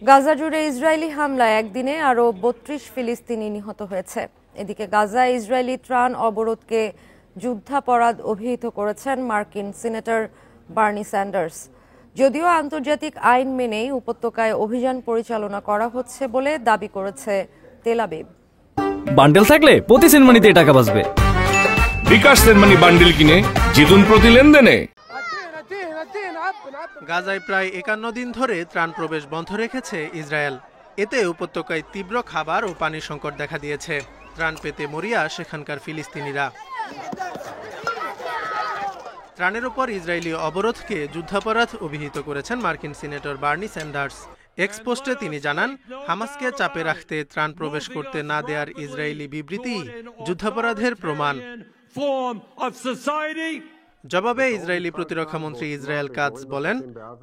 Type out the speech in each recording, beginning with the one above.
গাজা জুড়ে ইসরায়েলি হামলায় একদিনে আরও ৩২ ফিলিস্তিনি নিহত হয়েছে। এদিকে গাজায় ইসরায়েলি ত্রাণ অবরোধকে যুদ্ধাপরাধ অভিহিত করেছেন মার্কিন সিনেটর বার্নি স্যান্ডার্স। যদিও আন্তর্জাতিক আইন মেনেই উপত্যকায় অভিযান পরিচালনা করা হচ্ছে বলে দাবি করেছে তেল আবিব। বান্ডেল থাকলে প্রতি সেনমানিতে টাকা বাঁচবে। বিকাশ সেনমানি বান্ডেল কিনে জিতুন প্রতি লেনদেনে। গাজায় প্রায় ৫১ দিন ধরে ত্রাণ প্রবেশ বন্ধ রেখেছে ইসরায়েল। এতে উপত্যকায় তীব্র খাবার ও পানির সংকট দেখা দিয়েছে। ত্রাণ পেতে মরিয়া সেখানকার ফিলিস্তিনিরা। ত্রাণের উপর ইসরায়েলি অবরোধকে যুদ্ধাপরাধ অভিহিত করেছেন মার্কিন সিনেটর বার্নি স্যান্ডার্স। এক্স পোস্টে তিনি জানান, হামাসকে চাপে রাখতে ত্রাণ প্রবেশ করতে না দেওয়ার ইসরায়েলি বিবৃতি যুদ্ধাপরাধের প্রমাণ। জবাবে ইসরায়েলি প্রতিরক্ষামন্ত্রী ইসরায়েল কাৎজ বলেন,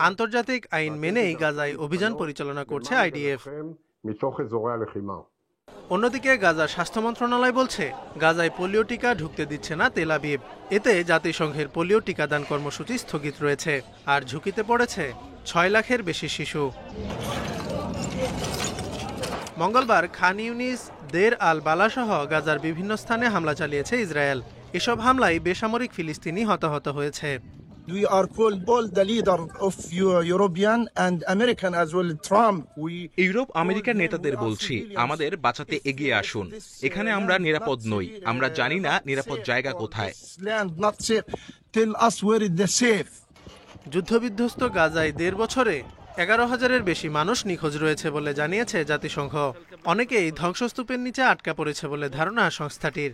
আন্তর্জাতিক আইন মেনেই গাজায় অভিযান পরিচালনা করছে আইডিএফ। অন্যদিকে গাজার স্বাস্থ্য মন্ত্রণালয় বলছে, গাজায় পোলিও টিকা ঢুকতে দিচ্ছে না তেল আবিব। এতে জাতিসংঘের পোলিও টিকাদান কর্মসূচি স্থগিত রয়েছে। আর ঝুঁকিতে পড়েছে ৬ লাখের বেশি শিশু। মঙ্গলবার খান ইউনিস, দের আল বালা সহ গাজার বিভিন্ন স্থানে হামলা চালিয়েছে ইসরায়েল। এসব হামলায় বেসামরিক ফিলিস্তিনি হতাহত হয়েছে। ইউরোপ আমেরিকার নেতাদের বলছি, আমাদের বাঁচাতে এগিয়ে আসুন। এখানে আমরা নিরাপদ নই, আমরা জানি না নিরাপদ জায়গা কোথায়। যুদ্ধবিধ্বস্ত গাজায় ১.৫ বছরে ১১,০০০-এর বেশি মানুষ নিখোঁজ রয়েছে বলে জানিয়েছে জাতিসংঘ। অনেকেই ধ্বংসস্তূপের নিচে আটকা পড়েছে বলে ধারণা সংস্থাটির।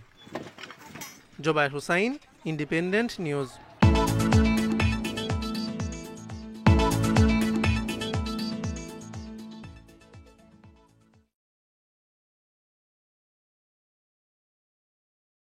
Zobayer Hussain, Independent news.